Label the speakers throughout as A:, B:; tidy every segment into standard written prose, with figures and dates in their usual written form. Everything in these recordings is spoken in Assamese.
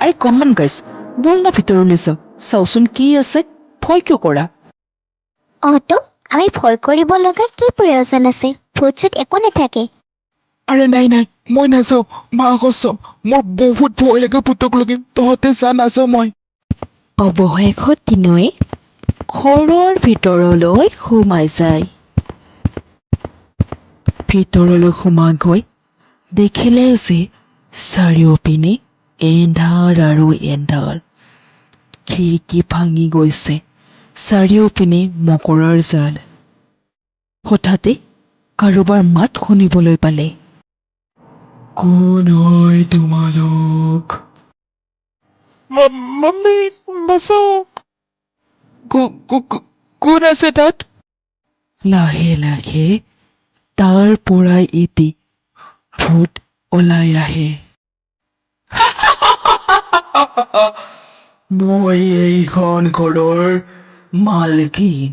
A: আৰে কমন গাইছ, বল না ভিতৰলৈ যাওঁ, চাওচোন কি আছে। ভয় কিয় কৰা?
B: অটো, আমি ভয় কৰিব লগা কি প্ৰয়োজন আছে? ভূত চুত একো নাথাকে।
C: আৰে নাই নাই, মই নাযাওঁ। মা কচম, মোৰ বহুত ভয় লাগে ভূতক লগি। তহঁতে যা, নাযাওঁ মই।
A: অৱশেষত তিনুৱে ঘৰৰ ভিতৰলৈ সোমাই যায়। ভিতৰলৈ সোমাই গৈ দেখিলে যে চাৰিওপিনে এন্ধাৰ আৰু এন্ধাৰ। খিৰিকী ভাঙি গৈছে, চাৰিওপিনে মকৰাৰ জাল। হঠাতে কাৰোবাৰ মাত শুনিবলৈ পালে।
C: কোন হয় তোমালোক? মাম্মী, বাচাও। কোন আছে তাত?
A: লাহে লাহে তাৰ পৰাই এটি ভূত ওলাই আহে।
C: মই এইখন ঘৰৰ মালকিন।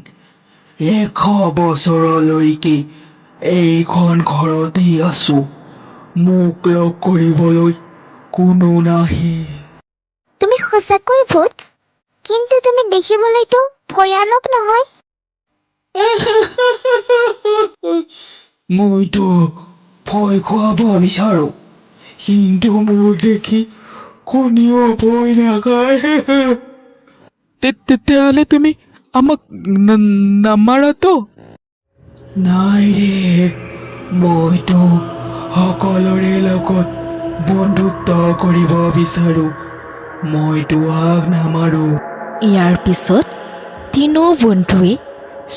C: 100 বছৰলৈকে এইখন ঘৰতেই আছো। মোক লগ কৰিবলৈ কোনো নাহে।
B: তুমি সঁচাকৈ ভূত, কিন্তু তুমি দেখিবলৈতো ভয়ানক নহয়।
C: মইতো ভয় খুৱাব বিচাৰো, কিন্তু মোৰ দেখি কোনেও ভয় নাখায়। তেতিয়াহ'লে তুমি আমাক নামাৰাতো? নাই ৰে, মইতো সকলোৰে লগত বন্ধুত্ব কৰিব বিচাৰো। মইতো আগ নামাৰো।
A: ইয়াৰ পিছত তিনো বন্ধুৱে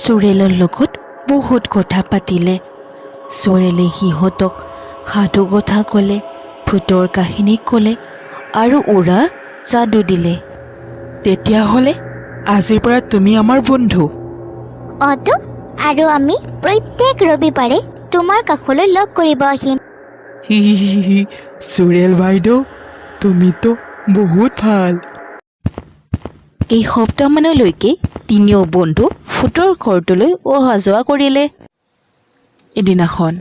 A: চোৰেলৰ লগত বহুত কথা পাতিলে। চোৰেলে সিহঁতক সাধু কথা ক'লে, ভূতৰ কাহিনী ক'লে আৰু উৰা যাদু দিলে। তেতিয়াহ'লে আজিৰ পৰা তুমি আমাৰ বন্ধু।
B: অটো, আৰু আমি প্ৰত্যেক ৰবিবাৰে তোমাৰ কাষলৈ লগ কৰিব আহিম।
C: হি চোৰেল বাইদেউ, তুমিতো বহুত ভাল।
A: কেইসপ্তাহমানলৈকে তিনিও বন্ধু ভূতৰ ঘৰটোলৈ অহা যোৱা কৰিলে। এদিনাখন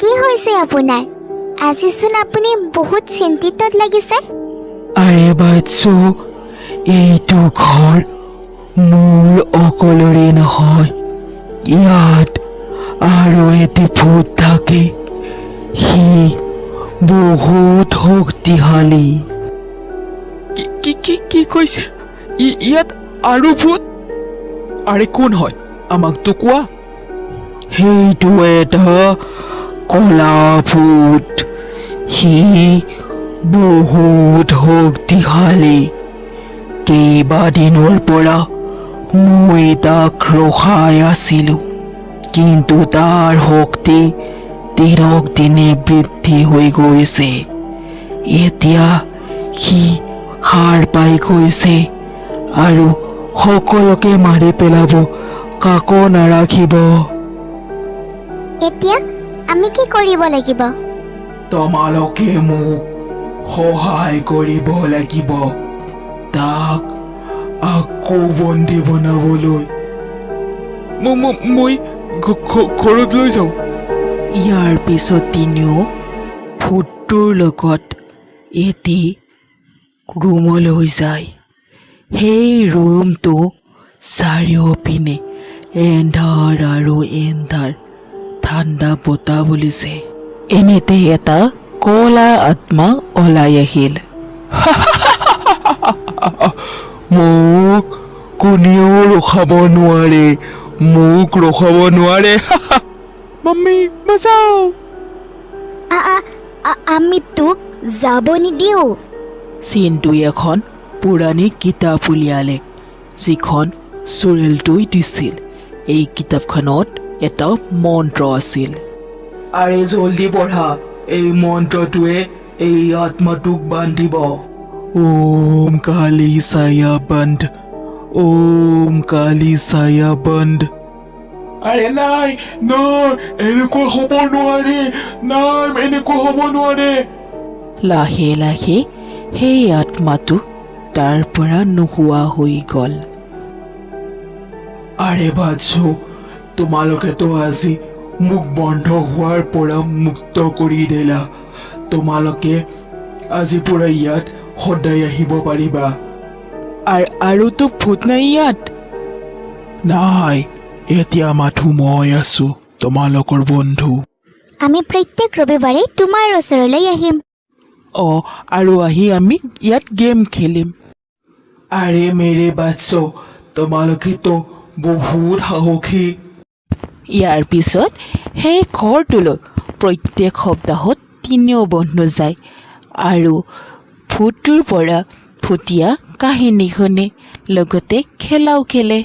B: কি হৈছে আপোনাৰ? আজিচোন আপুনি বহুত চিন্তিতত লাগিছে।
C: আৰে বাচ্চু, এইটো ঘৰ মোৰ অকলৰে নহয়। ইয়াত আৰু এটি ভূত থাকে। সি বহুত শক্তিশালী। কি কৈছে? ইয়াত আৰু ভূত? আৰে কোন হয়? আমাকতো কোৱা। সেইটো এটা কলা ভূত। সি বহুত শক্তিশালী। কেইবাদিনৰ পৰা মই তাক ৰখাই আছিলো, কিন্তু তাৰ শক্তি দিনক দিনে বৃদ্ধি হৈ গৈছে। এতিয়া সি হাৰ পাই গৈছে আৰু সকলোকে মাৰি পেলাব, কাকো নাৰাখিব।
B: এতিয়া আমি কি কৰিব লাগিব?
C: তোমালোকে মোক সহায় কৰিব লাগিব তাক আকৌ বন্দী বনাবলৈ। মই ঘৰত লৈ যাওঁ।
A: ইয়াৰ পিছত তিনিও ভূতটোৰ লগত এটি ৰুমলৈ যায়। সেই ৰুমটো চাৰিওপিনে এন্ধাৰ আৰু এন্ধাৰ। ঠাণ্ডা বতাহ বলিছে। এনেতে এটা কলা আত্মা ওলাই আহিল।
C: মোক কোনেও ৰখাব নোৱাৰে, মোক ৰখাব নোৱাৰে। মাম্মী, বাঁচাও।
B: আমি তোক যাব নিদিওঁ।
A: চিন্টুৱে এখন পুৰণি কিতাপ উলিয়ালে, যিখন চোৰেলটোৱে দিছিল। এই কিতাপখনত এটা মন্ত্ৰ আছিল।
C: আৰে জল্দি পঢ়া, এই মন্ত্ৰটোৱে এই আত্মাটোক বান্ধিব। ওম কালি ছায়া বন্ধ, ওম কালি ছায়া বন্ধ। আৰে নাই, এনেকুৱা হ'ব নোৱাৰে। নাই, এনেকুৱা হ'ব নোৱাৰে।
A: লাহে লাহে সেই আত্মাটো তাৰ পৰা নোহোৱা হৈ গ'ল।
C: আৰে বাচ্চু, তোমালোকেতো আজি মোক বন্ধ হোৱাৰ পৰা মুক্ত কৰি দিলা। তোমালোকে
D: আজিৰ পৰা ইয়াত সদায় আহিব পাৰিবা।
C: আৰুতো ভূত নাই ইয়াত।
D: নাই, এতিয়া মাথো মই আছো, তোমালোকৰ বন্ধু।
B: আমি প্ৰত্যেক ৰবিবাৰে তোমাৰ ওচৰলৈ আহিম।
C: আৰু আহি আমি ইয়াত গেম খেলিম।
D: আৰে মেৰে বাচ্চো, তোমালোকেতো বহুত সাহসী।
A: ইয়াৰ পিছত সেই ঘৰটোলৈ প্ৰত্যেক সপ্তাহত তিনিও বন্ধু যায় আৰু ভূতটোৰ পৰা ভূতীয়া কাহিনী শুনে, লগতে খেলাও খেলে।